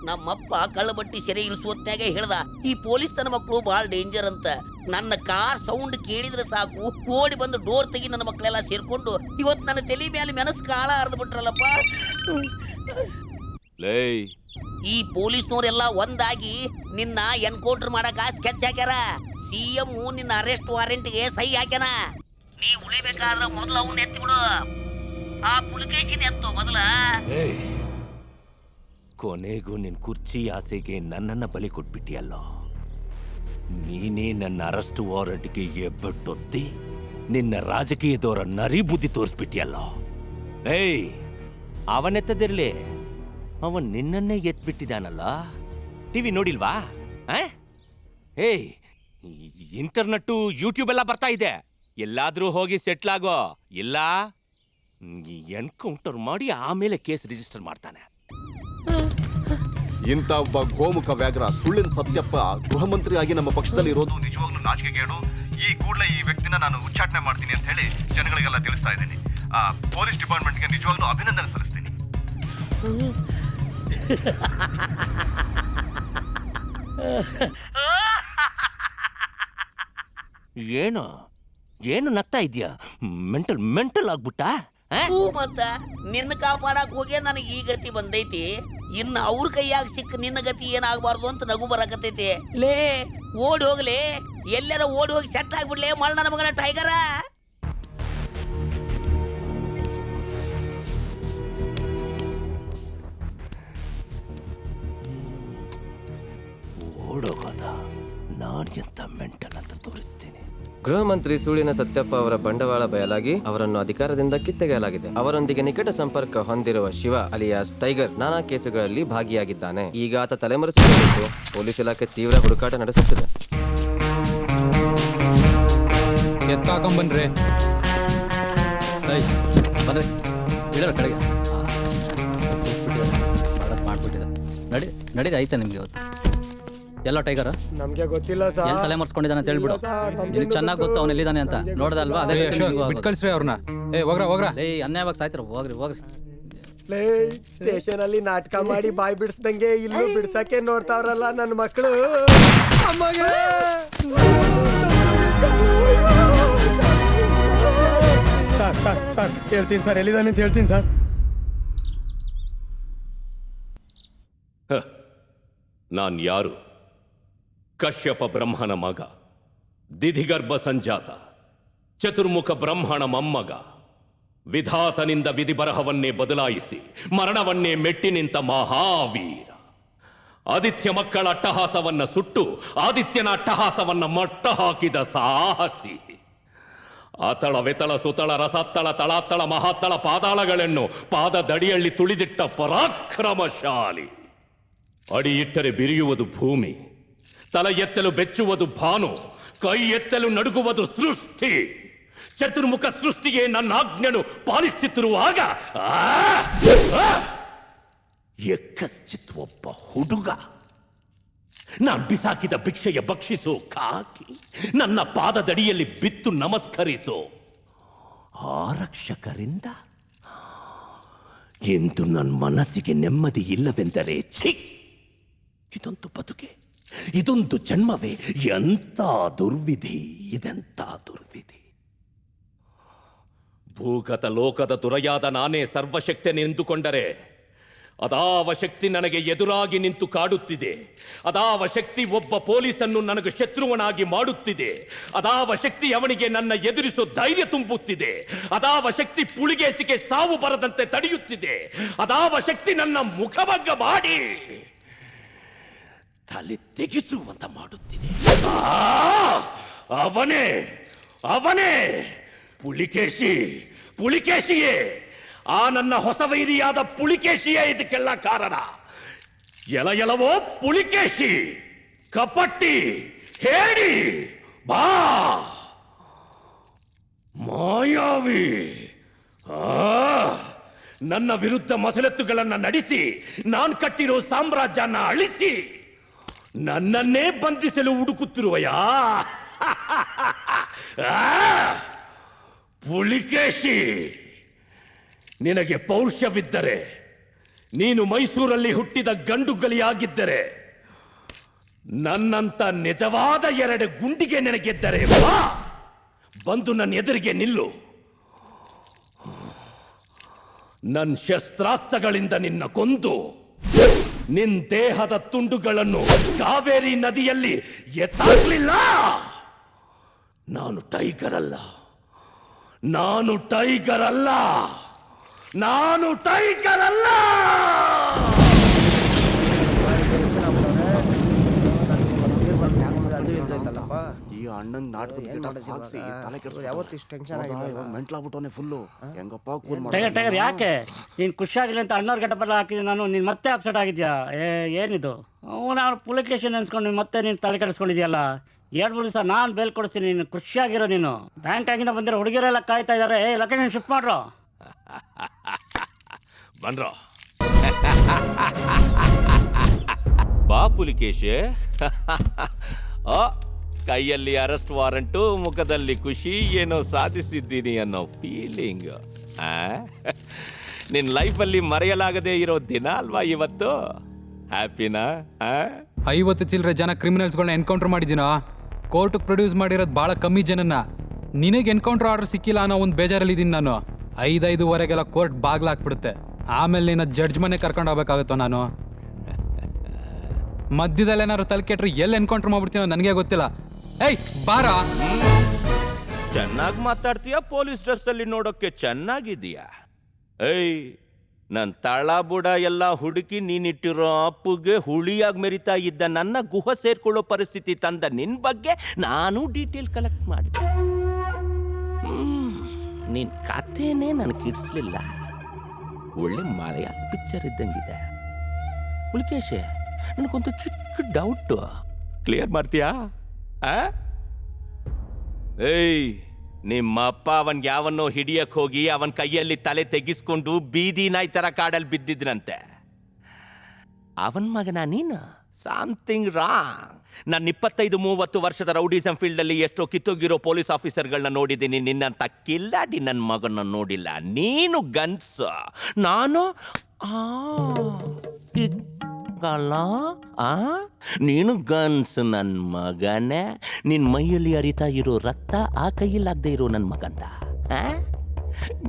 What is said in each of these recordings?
ನಮ್ಮಪ್ಪ ಕಳ್ಳಬಟ್ಟಿ ಸೆರೆ ಇಳಿಸುವತ್ನಾಗ ಹೇಳ್ದ ಈ ಪೊಲೀಸ್ ತನ್ನ ಮಕ್ಕಳು ಬಹಳ ಡೇಂಜರ್ ಅಂತ. ನನ್ನ ಕಾರ್ ಸೌಂಡ್ ಕೇಳಿದ್ರೆ ಸಾಕು ಓಡಿ ಬಂದು ಡೋರ್ ತೆಗಿ ನನ್ನ ಮಕ್ಕಳೆಲ್ಲ ಸೇರ್ಕೊಂಡು ಇವತ್ತು ನನ್ನ ತಲೆ ಮೇಲೆ ಮೆಣಸು ಕಾಳ ಹರಿದು ಬಿಟ್ರಲ್ಲಪ್ಪ. ಈ ಪೊಲೀಸ್ನವರೆಲ್ಲ ಒಂದಾಗಿ ನಿನ್ನ ಎನ್ಕೌಂಟರ್ ಮಾಡಕ ಸ್ಕೆಚ್ ಹಾಕ್ಯಾರ. CM ನಿನ್ನ ಅರೆಸ್ಟ್ ವಾರೆಂಟ್ಗೆ ಸಹಿ ಹಾಕ್ಯಾನ. ನೀ ಉಳಿಬೇಕಾದ್ರೆ ಮೊದಲು ಅವನ್ನ ಎತ್ತಿ ಬಿಡು. ಆ ಪುಲಿಕೇಶಿನ ಎತ್ತು ಮೊದಲ. ಕೊನೆಗೂ ನಿನ್ ಕುರ್ಚಿ ಆಸೆಗೆ ನನ್ನನ್ನ ಬಲಿ ಕೊಟ್ಬಿಟ್ಟಿಯಲ್ಲ. ನೀನೇ ನನ್ನ ಅರೆಸ್ಟ್ ವಾರೆಂಟ್ಗೆ ಎಬ್ಬಟ್ಟೊತ್ತಿ ನಿನ್ನ ರಾಜಕೀಯದವರ ನರಿ ಬುದ್ಧಿ ತೋರಿಸ್ಬಿಟ್ಟಿಯಲ್ಲ. ಅವನೆತ್ತದಿರ್ಲಿ, ಅವನ್ ನಿನ್ನನ್ನೇ ಎತ್ಬಿಟ್ಟಿದಾನಲ್ಲ. ಟಿವಿ ನೋಡಿಲ್ವಾ? ಇಂಟರ್ನೆಟ್ಟು ಯೂಟ್ಯೂಬ್ ಎಲ್ಲ ಬರ್ತಾ ಇದೆ. ಎಲ್ಲಾದ್ರೂ ಹೋಗಿ ಸೆಟ್ಲ್ ಆಗೋ, ಇಲ್ಲ ಎನ್ಕೌಂಟರ್ ಮಾಡಿ ಆಮೇಲೆ ಕೇಸ್ ರಿಜಿಸ್ಟರ್ ಮಾಡ್ತಾನೆ. ಇಂಥ ಒಬ್ಬ ಗೋಮುಖ ವ್ಯಾಘ್ರ ಸುಳ್ಳಿನ ಸತ್ಯಪ್ಪ ಗೃಹ ಮಂತ್ರಿ ಆಗಿ ನಮ್ಮ ಪಕ್ಷದಲ್ಲಿ ಇರೋದು ನಿಜವಾಗ್ಲೂ ನಾಚಿಕೆಗೇಡು. ಈ ಕೂಡಲೇ ಈ ವ್ಯಕ್ತಿನ ನಾನು ಉಚ್ಚಾಟನೆ ಮಾಡ್ತೀನಿ ಅಂತ ಹೇಳಿ ಜನಗಳಿಗೆಲ್ಲ ತಿಳಿಸ್ತಾ ಇದ್ದೀನಿ. ಪೊಲೀಸ್ ಡಿಪಾರ್ಟ್ಮೆಂಟ್ಗೆ ನಿಜವಾಗ್ಲೂ ಅಭಿನಂದನೆ ಸಲ್ಲಿಸ್ತೀನಿ. ಏನು ನಗ್ತಾ ಇದೆಯಾ? ಮೆಂಟಲ್ ಆಗ್ಬಿಟ್ಟ? ಮತ್ತ ನಿನ್ನ ಕಾಪಾಡಕ್ ಹೋಗಿ ನನಗೆ ಈ ಗತಿ ಬಂದೈತಿ. ಇನ್ನು ಅವ್ರ ಕೈಯಾಗ ಸಿಕ್ಕ ನಿನ್ನ ಗತಿ ಏನಾಗಬಾರ್ದು ಅಂತ ನಗು ಬರಕತ್ತೈತಿ. ಲೇ ಓಡಿ ಹೋಗ್ಲಿ, ಎಲ್ಲರ ಓಡಿ ಹೋಗಿ ಸೆಟ್ ಆಗ್ಬಿಡ್ಲೇ ಮಳ್ಳ ನನ್ನ ಮಗನ ಟೈಗರ. ಓಡೋಗೋದ ನಾನು ಎಂತ ಮೆಂಟಲ್ ಅಂತ ತೋರಿಸ್ತೀನಿ. ಗೃಹ ಮಂತ್ರಿ ಸುಳ್ಳಿನ ಸತ್ಯಪ್ಪ ಅವರ ಬಂಡವಾಳ ಬಯಲಾಗಿ ಅವರನ್ನು ಅಧಿಕಾರದಿಂದ ಕಿತ್ತೆಗೆಯಲಾಗಿದೆ. ಅವರೊಂದಿಗೆ ನಿಕಟ ಸಂಪರ್ಕ ಹೊಂದಿರುವ ಶಿವ ಅಲಿಯಾಸ್ ಟೈಗರ್ ನಾನಾ ಕೇಸುಗಳಲ್ಲಿ ಭಾಗಿಯಾಗಿದ್ದಾನೆ. ಈಗ ಆತ ತಲೆಮರೆಸಿಕೊಂಡು ಪೊಲೀಸ್ ಇಲಾಖೆ ತೀವ್ರ ಹುಡುಕಾಟ ನಡೆಸುತ್ತಿದೆ. ಎತ್ತಾಕೊಂಬನ್ರಿ, ಬನ್ರಿ, ಇಡೋಣ ಕಡೆಗೆ. ಮಾಡ್ಬಿಟ್ಟಿದೆ, ನಡೀರಿ ಆಯ್ತಾ ನಿಮ್ಗೆ ಇವತ್ತು? ಎಲ್ಲ ಟೈಗರ್ ನಮ್ಗೆ ಗೊತ್ತಿಲ್ಲ ಸರ್. ಎಲ್ಲಿ ತಲೆ ಮರ್ಸ್ಕೊಂಡಿದ್ದಾನೆ ಅಂತ ಹೇಳ್ಬಿಡು. ನಿನಗೆ ಚೆನ್ನಾಗಿ ಗೊತ್ತು ಅವನು ಎಲ್ಲಿದ್ದಾನೆ ಅಂತ. ನೋಡ್ದಲ್ವಾ? ಅದೇ ಕಳ್ಸ್ರಿ ಅವ್ರನ್ನ. ಹೋಗ್ರ ಅನ್ಯಾಯವಾಗಿ ಸಾಯ್ತಿರ. ಹೋಗ್ರಿ. ಸ್ಟೇಷನ್ ಅಲ್ಲಿ ನಾಟಕ ಮಾಡಿ ಬಾಯ್ ಬಿಡಿಸ್ದಂಗೆ ಇಲ್ಲೂ ಬಿಡ್ಸಕ್ಕೆ ನೋಡ್ತಾವ್ರಲ್ಲ ನನ್ನ ಮಕ್ಕಳು. ಸರ್ ಹೇಳ್ತೀನಿ ಸರ್, ಎಲ್ಲಿದ್ದಾನೆ ಅಂತ ಹೇಳ್ತೀನಿ ಸರ್. ನಾನ್ ಯಾರು? ಕಶ್ಯಪ ಬ್ರಹ್ಮನ ಮಗ, ದಿಧಿಗರ್ಭ ಸಂಜಾತ, ಚತುರ್ಮುಖ ಬ್ರಹ್ಮಣ ಮೊಮ್ಮಗ, ವಿಧಾತನಿಂದ ವಿಧಿ ಬರಹವನ್ನೇ ಬದಲಾಯಿಸಿ ಮರಣವನ್ನೇ ಮೆಟ್ಟಿ ನಿಂತ ಮಹಾವೀರ. ಆದಿತ್ಯ ಮಕ್ಕಳ ಅಟ್ಟಹಾಸವನ್ನ ಸುಟ್ಟು ಆದಿತ್ಯನ ಅಟ್ಟಹಾಸವನ್ನ ಮಟ್ಟ ಹಾಕಿದ ಸಾಹಸಿ. ಅತಳ ವೆತಳ ಸುತಳ ರಸತ್ತಳ ತಳಾತ್ತಳ ಮಹಾತ್ತಳ ಪಾದಾಳಗಳನ್ನು ಪಾದದಡಿಯಲ್ಲಿ ತುಳಿದಿಟ್ಟ ಪರಾಕ್ರಮಶಾಲಿ. ಅಡಿ ಇಟ್ಟರೆ ಬಿರಿಯುವುದು ಭೂಮಿ, ತಲೆ ಎತ್ತಲು ಬೆಚ್ಚುವುದು ಭಾನು, ಕೈ ಎತ್ತಲು ನಡುಗುವುದು ಸೃಷ್ಟಿ. ಚತುರ್ಮುಖ ಸೃಷ್ಟಿಗೆ ನನ್ನ ಆಜ್ಞೆಯನ್ನು ಪಾಲಿಸುತ್ತಿರುವಾಗ ಯಕ್ಕಶ್ಚಿತ್ ಒಬ್ಬ ಹುಡುಗ ನಾನು ಬಿಸಾಕಿದ ಭಿಕ್ಷೆಯ ಭಕ್ಷಿಸೋ ಕಾಕಿ, ನನ್ನ ಪಾದದಡಿಯಲ್ಲಿ ಬಿತ್ತು ನಮಸ್ಕರಿಸೋ ಆರಕ್ಷಕರಿಂದ ಎಂದು ನನ್ನ ಮನಸ್ಸಿಗೆ ನೆಮ್ಮದಿ ಇಲ್ಲವೆಂದರೆ ಛೀ, ಇದೊಂದು ಬದುಕೆ, ಇದೊಂದು ಜನ್ಮವೇ, ಎಂಥ ದುರ್ವಿಧಿ, ಇದೆಂಥ ದುರ್ವಿಧಿ. ಭೂಗತ ಲೋಕದ ದುರೆಯಾದ ನಾನೇ ಸರ್ವಶಕ್ತನೆಂದುಕೊಂಡರೆ ಅದಾವ ಶಕ್ತಿ ನನಗೆ ಎದುರಾಗಿ ನಿಂತು ಕಾಡುತ್ತಿದೆ. ಅದಾವ ಶಕ್ತಿ ಒಬ್ಬ ಪೊಲೀಸನ್ನು ನನಗೆ ಶತ್ರುವನಾಗಿ ಮಾಡುತ್ತಿದೆ. ಅದಾವ ಶಕ್ತಿ ಅವನಿಗೆ ನನ್ನ ಎದುರಿಸೋ ಧೈರ್ಯ ತುಂಬುತ್ತಿದೆ. ಅದಾವ ಶಕ್ತಿ ಪುಳಿಗೇಸಿಗೆ ಸಾವು ಬರದಂತೆ ತಡೆಯುತ್ತಿದೆ. ಅದಾವ ಶಕ್ತಿ ನನ್ನ ಮುಖಭಂಗ ಮಾಡಿ ತಲೆ ತೆಗೆಸುವಂತ ಮಾಡುತ್ತಿದೆ. ಅವನೇ ಅವನೇ ಪುಲಿಕೇಶಿಯೇ, ಆ ನನ್ನ ಹೊಸ ವೈರಿಯಾದ ಪುಲಿಕೇಶಿಯೇ ಇದಕ್ಕೆಲ್ಲ ಕಾರಣ. ಎಲವೋ ಪುಲಿಕೇಶಿ, ಕಪಟ್ಟಿ, ಹೇಳಿ, ಬಾ ಮಾಯಾವಿ. ನನ್ನ ವಿರುದ್ಧ ಮಸಲತ್ತುಗಳನ್ನು ನಡೆಸಿ ನಾನು ಕಟ್ಟಿರೋ ಸಾಮ್ರಾಜ್ಯನ ಅಳಿಸಿ ನನ್ನನ್ನೇ ಬಂಧಿಸಲು ಹುಡುಕುತ್ತಿರುವಯಾ? ಪುಲಿಕೇಶಿ, ನಿನಗೆ ಪೌರುಷವಿದ್ದರೆ ನೀನು ಮೈಸೂರಲ್ಲಿ ಹುಟ್ಟಿದ ಗಂಡು ಗಲಿಯಾಗಿದ್ದರೆ ನನ್ನಂತ ನಿಜವಾದ 2 ಗುಂಡಿಗೆ ನೆನಗೆದ್ದರೆ ಬಾ, ಬಂದು ನನ್ನ ಎದುರಿಗೆ ನಿಲ್ಲು. ನನ್ನ ಶಸ್ತ್ರಾಸ್ತ್ರಗಳಿಂದ ನಿನ್ನ ಕೊಂದು ನಿನ್ ದೇಹದ ತುಂಡುಗಳನ್ನು ಕಾವೇರಿ ನದಿಯಲ್ಲಿ ಎತ್ತಾಗ್ಲಿಲ್ಲ. ನಾನು ಟೈಗರ್ ಅಲ್ಲ, ನಾನು ಟೈಗರ್ ಅಲ್ಲ, ನಾನು ಟೈಗರ್ ಅಲ್ಲ. ಈ ಅಣ್ಣಂಗ್ ನಾಟಕದ ಹಾಕ್ಸಿ ತಲೆ ಮೆಂಟ್ಲಾಗ್ಬಿಟ್ಟವನೆ ಫುಲ್ಲು. ಹೆಂಗಪ್ಪ ಕೂಲ್ ಟೈಗರ್ ಯಾಕೆ ನೀನು ಖುಷಿಯಾಗಿಲ್ಲ ಅಂತ ಅಣ್ಣವ್ರ ಗೆಟಪೆಲ್ಲ ಹಾಕಿದ್ದೆ ನಾನು. ನೀನು ಮತ್ತೆ ಅಪ್ಸೆಟ್ ಆಗಿದ್ಯಾ? ಏನಿದು ಅವ್ನು ಪುಲಿಕೇಶನ್ ಅನ್ಸ್ಕೊಂಡು ಮತ್ತೆ ನೀನು ತಲೆ ಕೆಡಿಸ್ಕೊಂಡಿದ್ಯಲ್ಲ. 2-3 ದಿವಸ ನಾನು ಬೇಲ್ ಕೊಡಿಸ್ತೀನಿ, ನೀನು ಖುಷಿಯಾಗಿರೋ. ನೀನು ಬ್ಯಾಂಕ್ ಆಗಿಂದ ಬಂದಿರೋ ಹುಡುಗಿರೆಲ್ಲ ಕಾಯ್ತಾ ಇದ್ದಾರೆ. Location shift ಮಾಡ್ರೋ. ಬನ್ರೋ ಬಾ ಪುಲಿಕೇಶೆ. ಕೈಯಲ್ಲಿ ಅರೆಸ್ಟ್ ವಾರಂಟು, ಮುಖದಲ್ಲಿ ಖುಷಿ, ಏನೋ ಸಾಧಿಸಿದ್ದೀನಿ ಅನ್ನೋ ಫೀಲಿಂಗ್. ನಿನ್ನ ಲೈಫಲ್ಲಿ ಮರೆಯಲಾಗದೇ ಇರೋ ದಿನ ಅಲ್ವಾ ಇವತ್ತು? ಹ್ಯಾಪಿನಾ? 50 ಚಿಲ್ಲರೆ ಜನ ಕ್ರಿಮಿನಲ್ಸ್ಗಳನ್ನ ಎನ್ಕೌಂಟರ್ ಮಾಡಿದ್ದೀನೋ. ಕೋರ್ಟ್ಗೆ ಪ್ರೊಡ್ಯೂಸ್ ಮಾಡಿರೋದು ಭಾಳ ಕಮ್ಮಿ ಜನನ. ನಿನಗೆ ಎನ್ಕೌಂಟರ್ ಆರ್ಡರ್ ಸಿಕ್ಕಿಲ್ಲ ಅನ್ನೋ ಒಂದು ಬೇಜಾರಲ್ಲಿದ್ದೀನಿ ನಾನು. 5:05ವರೆಗೆಲ್ಲ ಕೋರ್ಟ್ ಬಾಗ್ಲಾಕ್ಬಿಡುತ್ತೆ. ಆಮೇಲೆ ನಿನ್ನ ಜಡ್ಜ್ ಮನೆ ಕರ್ಕೊಂಡು ಹೋಗ್ಬೇಕಾಗುತ್ತೋ ನಾನು. ಮಧ್ಯದಲ್ಲಿ ಏನಾದ್ರು ತಲೆ ಕೆಟ್ರೆ ಎಲ್ಲಿ ಎನ್ಕೌಂಟರ್ ಮಾಡ್ಬಿಡ್ತೀನೋ ನನಗೆ ಗೊತ್ತಿಲ್ಲ. ಏಯ್ ಬಾರ. ಚೆನ್ನಾಗಿ ಮಾತಾಡ್ತೀಯ, ಪೊಲೀಸ್ ಡ್ರೆಸ್ ಅಲ್ಲಿ ನೋಡೋಕೆ ಚೆನ್ನಾಗಿದೀಯಾ. ಏಯ್, ನನ್ ತಳ ಬುಡ ಎಲ್ಲ ಹುಡುಕಿ ನೀನಿಟ್ಟಿರೋ ಅಪ್ಪುಗೆ ಹುಳಿಯಾಗಿ ಮೆರಿತಾ ಇದ್ದ ನನ್ನ ಗುಹ ಸೇರ್ಕೊಳ್ಳೋ ಪರಿಸ್ಥಿತಿ ತಂದ ನಿನ್ ಬಗ್ಗೆ ನಾನು ಡೀಟೇಲ್ ಕಲೆಕ್ಟ್ ಮಾಡಿದೆ. ನಿನ್ ಕಥೆನೇ ನನಗೆ ಇಡ್ಸ್ಲಿಲ್ಲ. ಒಳ್ಳೆ ಮಲಯಾಳ ಪಿಕ್ಚರ್ ಇದ್ದಂಗಿದೆ. ಪುಲಿಕೇಶೆ, ನನಗೊಂದು ಚಿಕ್ಕ ಡೌಟ್, ಕ್ಲಿಯರ್ ಮಾಡ್ತೀಯಾ? ಏಯ್, ನಿಮ್ಮಪ್ಪ ಅವನ್ಗೆ ಯಾವನ್ನೋ ಹಿಡಿಯಕ್ ಹೋಗಿ ಅವನ ಕೈಯಲ್ಲಿ ತಲೆ ತೆಗಿಸ್ಕೊಂಡು ಬೀದಿ ನಾಯಿ ತರ ಕಾಡಲ್ಲಿ ಬಿದ್ದಿದ್ರಂತೆ. ಅವನ್ ಮಗನ ನೀನು? Something wrong. ನಾನು 25-30 ವರ್ಷದ ರೌಡಿಸಂ ಫೀಲ್ಡ್ ಅಲ್ಲಿ ಎಷ್ಟೋ ಕಿತ್ತೋಗಿರೋ ಪೊಲೀಸ್ ಆಫೀಸರ್ಗಳನ್ನ ನೋಡಿದ್ದೀನಿ, ನಿನ್ನಂತ ಕಿಲ್ಲಾಡಿ ನನ್ನ ಮಗನ ನೋಡಿಲ್ಲ. ನೀನು ಗನ್ಸ್, ನಾನು ನೀನು ಗನ್ಸ್. ನನ್ನ ಮಗನೇ, ನಿನ್ ಮೈಯಲ್ಲಿ ಹರಿತಾ ಇರೋ ರಕ್ತ ಆ ಕೈಯಲ್ಲಾಗದೆ ಇರೋ ನನ್ನ ಮಗಂದ.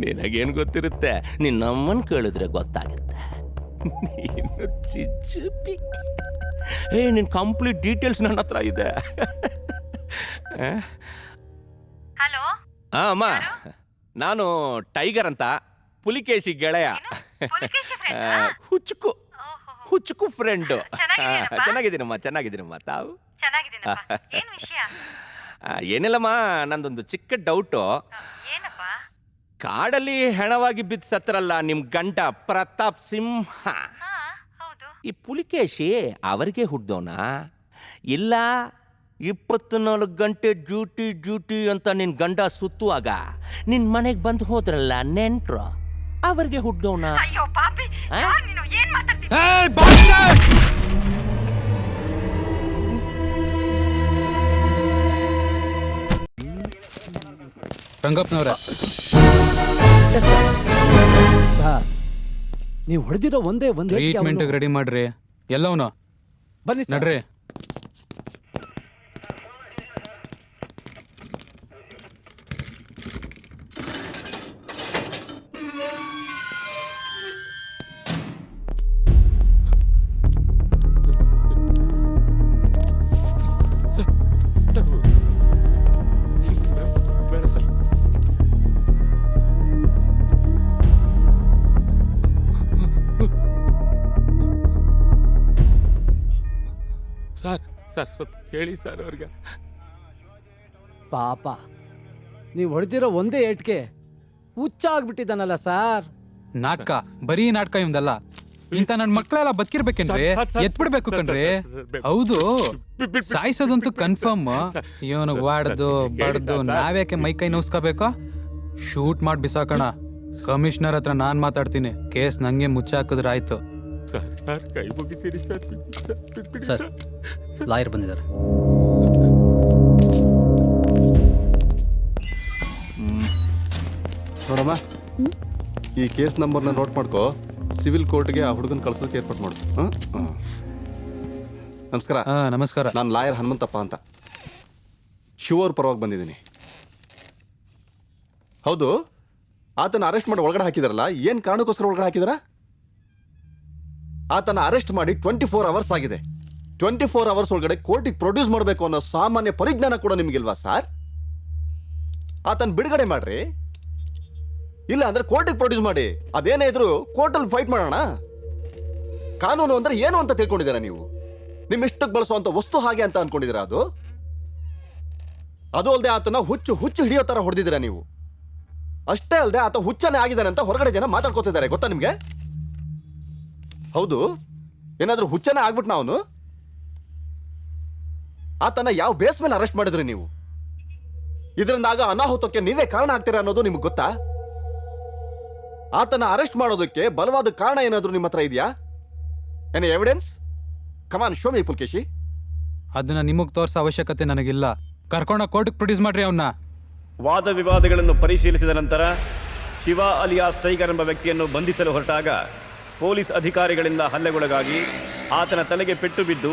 ನಿನಗೇನು ಗೊತ್ತಿರುತ್ತೆ? ನಿನ್ನಮ್ಮನ್ ಕೇಳಿದ್ರೆ ಗೊತ್ತಾಗುತ್ತೆ. ನೀನು ಚಿಚ್ಚುಪಿ. ನಿನ್ ಕಂಪ್ಲೀಟ್ ಡೀಟೇಲ್ಸ್ ನನ್ನ ಹತ್ರ ಇದೆ. ಹಲೋ. ಅಮ್ಮ, ನಾನು ಟೈಗರ್ ಅಂತ, ಪುಲಿಕೇಶಿ ಗೆಳೆಯ. ಹುಚ್ಚುಕು ಫ್ರೆಂಡು. ಚೆನ್ನಾಗಿದ್ದೀನಮ್ಮ. ತಾವು? ಏನಿಲ್ಲಮ್ಮ, ನಂದೊಂದು ಚಿಕ್ಕ ಡೌಟು. ಕಾಡಲ್ಲಿ ಹೆಣವಾಗಿ ಬಿದ್ದು ಸತ್ರಲ್ಲ ನಿಮ್ ಗಂಡ ಪ್ರತಾಪ್ ಸಿಂಹ, ಈ ಪುಲಿಕೇಶಿ ಅವರಿಗೆ ಹುಡ್ದೋನಾ ಇಲ್ಲ 24 ಗಂಟೆ ಡ್ಯೂಟಿ ಅಂತ ನಿನ್ ಗಂಡ ಸುತ್ತುವಾಗ ನಿನ್ ಮನೆಗೆ ಬಂದು ಹೋದ್ರಲ್ಲ ನೆಂಟ್ರು, ಅವರಿಗೆ ಹುಡ್ದೋನಾ? ರಂಗಪ್ಪನವ್ರೆ, ನೀವು ಹೊಡೆದಿರೋ ಒಂದೇ ಟ್ರೀಟ್ಮೆಂಟ್ ರೆಡಿ ಮಾಡ್ರಿ. ಎಲ್ಲವನು ಬನ್ನಿ ನಡ್ರಿ. ಸರ್ ಸ್ವಲ್ಪ ಹೇಳಿ ಸರ್ ಅವ್ರಿಗೆ. ಪಾಪ, ನೀವು ಹೊಡೆದಿರೋ ಒಂದೇ ಏಟ್ಗೆ ಹುಚ್ಚ ಆಗ್ಬಿಟ್ಟಿದ್ದಾನಲ್ಲ ಸರ್. ನಾಟಕ, ಬರೀ ನಾಟಕ ಇವಂದಲ್ಲ. ಇಂತ ನನ್ ಮಕ್ಕಳೆಲ್ಲ ಬದುಕಿರ್ಬೇಕೇನ್ರಿ? ಎತ್ಬಿಡ್ಬೇಕು ಕಣ್ರಿ. ಹೌದು, ಸಾಯಿಸೋದಂತೂ ಕನ್ಫರ್ಮ್. ಇವನು ವಾಡ್ದು ಬಡ್ದು ನಾವ್ಯಾಕೆ ಮೈ ಕೈ ನೋಸ್ಕೋಬೇಕು? ಶೂಟ್ ಮಾಡಿ ಬಿಸಾಕೋಣ. ಕಮಿಷನರ್ ಹತ್ರ ನಾನ್ ಮಾತಾಡ್ತೀನಿ. ಕೇಸ್ ನಂಗೆ ಮುಚ್ಚಾಕಿದ್ರೆ ಆಯ್ತು. ಸರ್, ಲಾಯರ್ ಬಂದಿದ್ದಾರೆ. ನೋಡಮ್ಮ, ಈ ಕೇಸ್ ನಂಬರ್ನ ನೋಟ್ ಮಾಡ್ಕೋ. ಸಿವಿಲ್ ಕೋರ್ಟ್ಗೆ ಆ ಹುಡುಗನ ಕಳ್ಸೋದಕ್ಕೆ ಏರ್ಪಾಟ್ ಮಾಡು. ನಮಸ್ಕಾರ. ನಮಸ್ಕಾರ. ನಾನು ಲಾಯರ್ ಹನುಮಂತಪ್ಪ ಅಂತ ಶಿವರ್ ಪರವಾಗಿ ಬಂದಿದ್ದೀನಿ. ಹೌದು, ಆತನ ಅರೆಸ್ಟ್ ಮಾಡಿ ಒಳಗಡೆ ಹಾಕಿದಾರಲ್ಲ, ಏನು ಕಾರಣಕ್ಕೋಸ್ಕರ ಒಳಗಡೆ ಹಾಕಿದಾರ? ಆತನ ಅರೆಸ್ಟ್ ಮಾಡಿ 24 ಅವರ್ಸ್ ಆಗಿದೆ. 24 ಅವರ್ಸ್ ಒಳಗಡೆ ಕೋರ್ಟಿಗೆ ಪ್ರೊಡ್ಯೂಸ್ ಮಾಡಬೇಕು ಅನ್ನೋ ಸಾಮಾನ್ಯ ಪರಿಜ್ಞಾನ ಕೂಡ ನಿಮಗಿಲ್ವಾ ಸರ್? ಆತನ ಬಿಡುಗಡೆ ಮಾಡ್ರಿ, ಇಲ್ಲ ಅಂದ್ರೆ ಕೋರ್ಟಿಗೆ ಪ್ರೊಡ್ಯೂಸ್ ಮಾಡಿ. ಅದೇನೇ ಇದ್ರು ಕೋರ್ಟಲ್ಲಿ ಫೈಟ್ ಮಾಡೋಣ. ಕಾನೂನು ಅಂದ್ರೆ ಏನು ಅಂತ ತಿಳ್ಕೊಂಡಿದ್ದೀರಾ ನೀವು? ನಿಮ್ಮ ಇಷ್ಟಕ್ಕೆ ಬಳಸುವಂತ ವಸ್ತು ಹಾಗೆ ಅಂತ ಅನ್ಕೊಂಡಿದ್ದೀರಾ? ಅದು ಅಲ್ಲದೆ ಆತನ ಹುಚ್ಚು ಹಿಡಿಯೋ ತರ ಹೊಡೆದಿದ್ದೀರಾ ನೀವು. ಅಷ್ಟೇ ಅಲ್ಲದೆ ಆತ ಹುಚ್ಚನೇ ಆಗಿದ್ದಾನೆ ಅಂತ ಹೊರಗಡೆ ಜನ ಮಾತಾಡ್ಕೋತಿದ್ದಾರೆ, ಗೊತ್ತಾ ನಿಮ್ಗೆ? ಹೌದು, ಏನಾದ್ರೂ ಹುಚ್ಚನೇ ಆಗ್ಬಿಟ್ನ ಅವನು? ಆತನ ಯಾವ ಬೇಸ್ ಮೇಲೆ ಅರೆಸ್ಟ್ ಮಾಡಿದ್ರಿ ನೀವು? ಇದರಿಂದಾಗ ಅನಾಹುತಕ್ಕೆ ನೀವೇ ಕಾರಣ ಆಗ್ತೀರಾ ಅನ್ನೋದು ನಿಮ್ಗೆ ಗೊತ್ತಾ? ಆತನ ಅರೆಸ್ಟ್ ಮಾಡೋದಕ್ಕೆ ಬಲವಾದ ಕಾರಣ ಏನಾದ್ರೂ ನಿಮ್ಮ ಹತ್ರ ಇದೆಯಾ? Any evidence? Come on show me Pulakeshi. ಅದನ್ನ ನಿಮಗ್ ತೋರ್ಸೋ ಅವಶ್ಯಕತೆ ನನಗಿಲ್ಲ. ಕರ್ಕೊಂಡ ಕೋರ್ಟ್ಗೆ ಪ್ರೊಡ್ಯೂಸ್ ಮಾಡ್ರಿ ಅವನ್ನ. ವಾದ ವಿವಾದಗಳನ್ನು ಪರಿಶೀಲಿಸಿದ ನಂತರ ಶಿವ ಅಲಿಯಾಸ್ ಟೈಗರ್ ಎಂಬ ವ್ಯಕ್ತಿಯನ್ನು ಬಂಧಿಸಲು ಹೊರಟಾಗ ಪೊಲೀಸ್ ಅಧಿಕಾರಿಗಳಿಂದ ಹಲ್ಲೆಗೊಳಗಾಗಿ ಆತನ ತಲೆಗೆ ಪೆಟ್ಟು ಬಿದ್ದು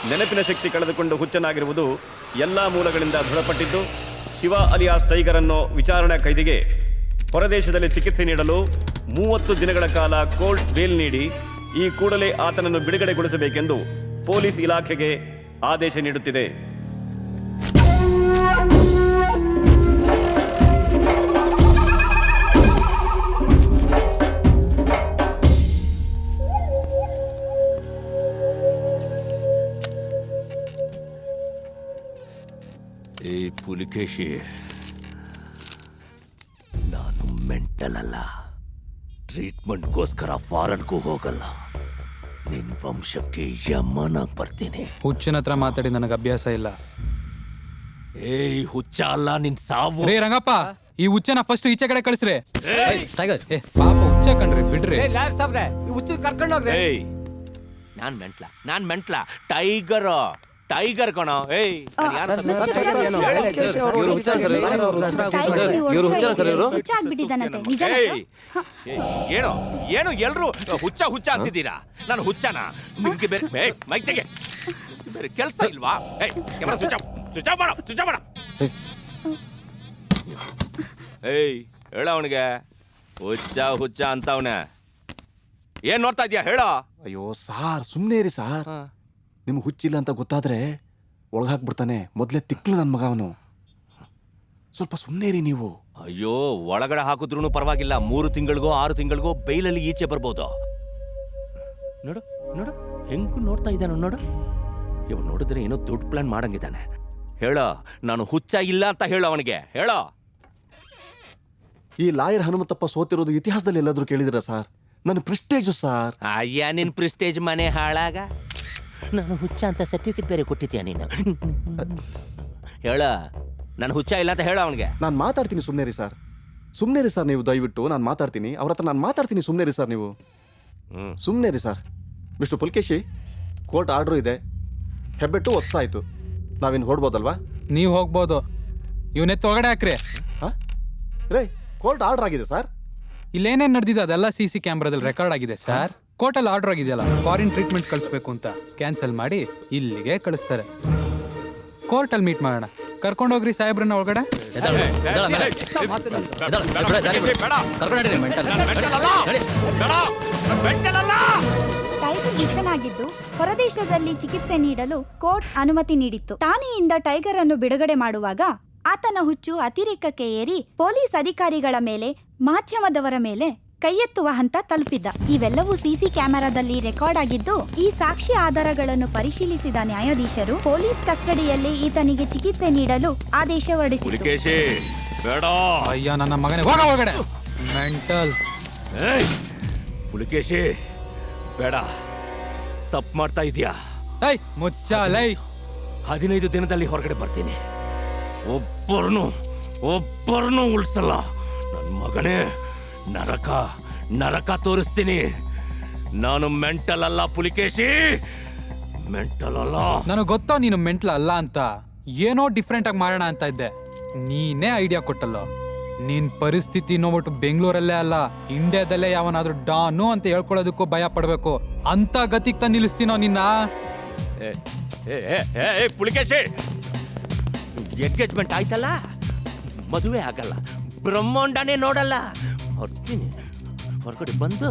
ನೆನಪಿನ ಶಕ್ತಿ ಕಳೆದುಕೊಂಡು ಹುಚ್ಚನಾಗಿರುವುದು ಎಲ್ಲ ಮೂಲಗಳಿಂದ ದೃಢಪಟ್ಟಿದ್ದು, ಶಿವ ಅಲಿಯಾಸ್ ಟೈಗರ್ ಅನ್ನು ವಿಚಾರಣಾ ಕೈದಿಗೆ ಹೊರದೇಶದಲ್ಲಿ ಚಿಕಿತ್ಸೆ ನೀಡಲು 30 ದಿನಗಳ ಕಾಲ ಕೋರ್ಟ್ ಬೇಲ್ ನೀಡಿ ಈ ಕೂಡಲೇ ಆತನನ್ನು ಬಿಡುಗಡೆಗೊಳಿಸಬೇಕೆಂದು ಪೊಲೀಸ್ ಇಲಾಖೆಗೆ ಆದೇಶ ನೀಡುತ್ತಿದೆ. ಪುಲಿಕೇಶಿ, ನಾನು ಮೆಂಟಲ್ ಅಲ್ಲ. ಟ್ರೀಟ್ಮೆಂಟ್ಗೋಸ್ಕರ ಫಾರನ್ಗೂ ಹೋಗಲ್ಲ. ನಿನ್ ವಂಶಕ್ಕೆ ಯಮ್ಮನಾಗ್ ಬರ್ತೀನಿ. ಹುಚ್ಚನ ಹತ್ರ ಮಾತಾಡಿ ನನಗೆ ಅಭ್ಯಾಸ ಇಲ್ಲ. ಹುಚ್ಚ ಅಲ್ಲ, ನಿನ್ ಸಾವು. ರೇ ರಂಗಪ್ಪ, ಈ ಹುಚ್ಚನ ಫಸ್ಟ್ ಈಚೆ ಕಡೆ ಕಳಿಸ್ರಿ. ಟೈಗರ್, ಪಾಪ ಹುಚ್ಚ ಕಣ್ರಿ, ಬಿಡ್ರಿ. ನಾನ್ ಮೆಂಟ್ಲ ಟೈಗರ್ ಕಣ. ಏನು ಎಲ್ರು ಹುಚ್ಚ ಅಂತಿದ್ದೀರಾ? ನಾನು ಹುಚ್ಚನ? ನಿಮ್ಗೆ ಬೇರೆ ಮೈತೆಗೆ ಬೇರೆ ಕೆಲಸ ಇಲ್ವಾ? ಸ್ವಿಚ್ ಮಾಡ. ಹೇಳ ಅವನಿಗೆ ಹುಚ್ಚ ಅಂತವನೆ. ಏನ್ ನೋಡ್ತಾ ಇದ್ಯಾ? ಹೇಳ. ಅಯ್ಯೋ ಸಾರ್, ಸುಮ್ಮನೆ ಇರಿ ಸಾರ್. ನಿಮ್ಗೆ ಹುಚ್ಚಿಲ್ಲ ಅಂತ ಗೊತ್ತಾದ್ರೆ ಒಳಗಾಕ್ಬಿಡ್ತಾನೆ. ಮೊದಲೇ ತಿಕ್ಲು ನನ್ನ ಮಗ ಅವನು. ಸ್ವಲ್ಪ ಸುಮ್ಮನೆ ಇರಿ ನೀವು. ಅಯ್ಯೋ, ಒಳಗಡೆ ಹಾಕಿದ್ರು ಪರವಾಗಿಲ್ಲ. 3 ತಿಂಗಳಿಗೋ 6 ತಿಂಗಳಿಗೋ ಬೈಲಲ್ಲಿ ಈಚೆ ಬರ್ಬೋದು. ನೋಡು ಹೆಂಗ್ ನೋಡ್ತಾ ಇದ್ದಾನ ನೋಡು. ಇವ್ ನೋಡಿದ್ರೆ ಏನೋ ದೊಡ್ಡ ಪ್ಲಾನ್ ಮಾಡಂಗಿದ್ದಾನೆ. ಹೇಳ, ನಾನು ಹುಚ್ಚ ಇಲ್ಲ ಅಂತ ಹೇಳ ಅವನಿಗೆ. ಹೇಳ. ಈ ಲಾಯರ್ ಹನುಮಂತಪ್ಪ ಸೋತಿರೋದು ಇತಿಹಾಸದಲ್ಲಿ ಎಲ್ಲಾದ್ರೂ ಕೇಳಿದಿರಾ ಸರ್? ನನ್ನ ಪ್ರೆಸ್ಟೇಜು ಸರ್. ಅಯ್ಯ, ನಿನ್ ಪ್ರೆಸ್ಟೇಜ್ ಮನೆ ಹಾಳಾಗ. ನಾನು ಹುಚ್ಚ ಅಂತ ಸರ್ಟಿಫಿಕೇಟ್ ಬೇರೆ ಕೊಟ್ಟಿದ್ಯಾ ನೀನು? ಹೇಳ, ನಾನು ಹುಚ್ಚ ಇಲ್ಲ ಅಂತ ಹೇಳ ಅವನಿಗೆ. ನಾನು ಮಾತಾಡ್ತೀನಿ, ಸುಮ್ಮನೆ ರೀ ಸರ್. ನೀವು ದಯವಿಟ್ಟು ನಾನು ಮಾತಾಡ್ತೀನಿ ಅವ್ರ ಹತ್ರ. ನಾನು ಮಾತಾಡ್ತೀನಿ, ಸುಮ್ಮನೆ ರೀ ಸರ್. ನೀವು ಸುಮ್ಮನೆ ರೀ sir. Mister Pulakeshi, court order ಇದೆ. ಹೆಬ್ಬೆಟ್ಟು ಒತ್ಸಾಯ್ತು. ನಾವಿನ್ನು ಹೊಡ್ಬೋದಲ್ವಾ? ನೀವು ಹೋಗ್ಬೋದು. ಇವನೆತ್ತು ಒಳಗಡೆ ಹಾಕ್ರಿ. ರೇ, ಕೋರ್ಟ್ ಆರ್ಡರ್ ಆಗಿದೆ ಸರ್. ಇಲ್ಲೇನೇನ್ ನಡೆದಿದೆ ಅದೆಲ್ಲ CC ಕ್ಯಾಮ್ರಾದಲ್ಲಿ ರೆಕಾರ್ಡ್ ಆಗಿದೆ ಸರ್. ಕೋರ್ಟಲ್ಲಿ ಆರ್ಡರ್ ಆಗಿದೆಯಲ್ಲ, ಫಾರಿನ್ ಟ್ರೀಟ್ಮೆಂಟ್ ಕಳಿಸ್ಬೇಕು ಅಂತ ಕ್ಯಾನ್ಸಲ್ ಮಾಡಿ ಇಲ್ಲಿಗೆ ಕಳಿಸ್ತಾರೆ. ಕೋರ್ಟಲ್ಲಿ ಮೀಟ್ ಮಾಡೋಣ. ಕರ್ಕೊಂಡೋಗ್ರಿ ಸಾಹೇಬ್ರನ್ನ ಒಳಗಡೆ. ಟೈಗರ್ ಹುಚ್ಚನಾಗಿದ್ದು ಹೊರದೇಶದಲ್ಲಿ ಚಿಕಿತ್ಸೆ ನೀಡಲು ಕೋರ್ಟ್ ಅನುಮತಿ ನೀಡಿತ್ತು. ಠಾಣೆಯಿಂದ ಟೈಗರ್ ಅನ್ನು ಬಿಡುಗಡೆ ಮಾಡುವಾಗ ಆತನ ಹುಚ್ಚು ಅತಿರೇಕಕ್ಕೆ ಏರಿ ಪೊಲೀಸ್ ಅಧಿಕಾರಿಗಳ ಮೇಲೆ, ಮಾಧ್ಯಮದವರ ಮೇಲೆ ಕೈಯೆತ್ತುವ ಹಂತ ತಲುಪಿದ್ದ. ಇವೆಲ್ಲವೂ CC ಕ್ಯಾಮೆರಾದಲ್ಲಿ ರೆಕಾರ್ಡ್ ಆಗಿದ್ದು, ಈ ಸಾಕ್ಷಿ ಆಧಾರಗಳನ್ನು ಪರಿಶೀಲಿಸಿದ ನ್ಯಾಯಾಧೀಶರು ಪೊಲೀಸ್ ಕಸ್ಟಡಿಯಲ್ಲಿ ಈತನಿಗೆ ಚಿಕಿತ್ಸೆ ನೀಡಲು ಆದೇಶ ಹೊರಡಿಸಿದರು. ಅಯ್ಯ, ನನ್ನ ಮಗನೇ, ಹೋಗ ಒಳಗಡೆ. ಮೆಂಟಲ್. ಪುಲಿಕೇಶಿ, ಬೇಡ. ತಪ್ಪು ಮಾಡ್ತಾ ಇದೀಯಾ. ಮುಚ್ಚಾಲೈ. 15 ದಿನದಲ್ಲಿ ಹೊರಗಡೆ ಬರ್ತೀನಿ. ಒಬ್ಬರನ್ನು ಉಳಿಸಲ್ಲ. ನನ್ನ ಮಗನೇ, ನರಕ ತೋರಿಸ್ತೀನಿ. ನಾನು ಮೆಂಟಲ್ ಅಲ್ಲ ಪುಲಿಕೇಶಿ, ಮೆಂಟಲ್ ಅಲ್ಲ. ನನಗೆ ಗೊತ್ತೋ ನೀನು ಮೆಂಟಲ್ ಅಲ್ಲ ಅಂತ. ಏನೋ ಡಿಫ್ರೆಂಟ್ ಆಗಿ ಮಾಡೋಣ ಅಂತ ಇದ್ದೆ. ನೀನೇ ಐಡಿಯಾ ಕೊಟ್ಟಲ್ಲೋ. ನಿನ್ ಪರಿಸ್ಥಿತಿ ನೋಡ್ಬಿಟ್ಟು ಬೆಂಗಳೂರಲ್ಲೇ ಅಲ್ಲ ಇಂಡಿಯಾದಲ್ಲೇ ಯಾವನಾದ್ರೂ ಡಾನು ಅಂತ ಹೇಳ್ಕೊಳ್ಳೋದಕ್ಕೂ ಭಯ ಪಡ್ಬೇಕು. ಅಂತ ಗತಿಗೆ ತಂದು ನಿಲ್ಲಿಸ್ತೀನೋ ನಿನ್ನ. ಪುಲಿಕೇಶಿ, ಎಂಗೇಜ್ಮೆಂಟ್ ಆಯ್ತಲ್ಲ, ಮದುವೆ ಆಗಲ್ಲ, ಬ್ರಹ್ಮಾಂಡನೇ ನೋಡಲ್ಲ. ಹೊರ್ತೀನಿ, ಹೊರಗಡೆ ಬಂದು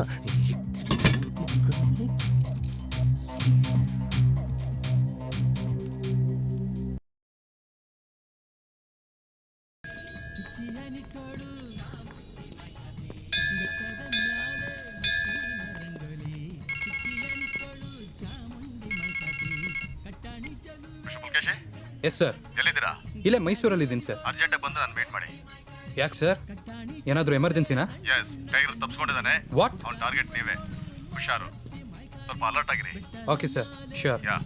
ಎಸ್ ಸರ್. ಎಲ್ಲಿದ್ದೀರಾ? ಇಲ್ಲೇ ಮೈಸೂರಲ್ಲಿ ಇದ್ದೀನಿ ಸರ್. ಅರ್ಜೆಂಟಾಗಿ ಬಂದು ನಾನು ವೇಟ್ ಮಾಡಿ. ಯಾಕೆ ಸರ್, ಏನಾದರೂ ಎಮರ್ಜೆನ್ಸಿನಾ? ಎಸ್, ಟೈಗರ್ ತಪ್ಪಿಸ್ಕೊಂಡಿದ್ದಾನೆ. ವಾಟ್? ಅವ್ನ ಟಾರ್ಗೆಟ್ ನೀವೇ. ಹುಷಾರು, ಸ್ವಲ್ಪ ಅಲರ್ಟ್ ಆಗಿರಿ. Okay sir, sure. ಯಾ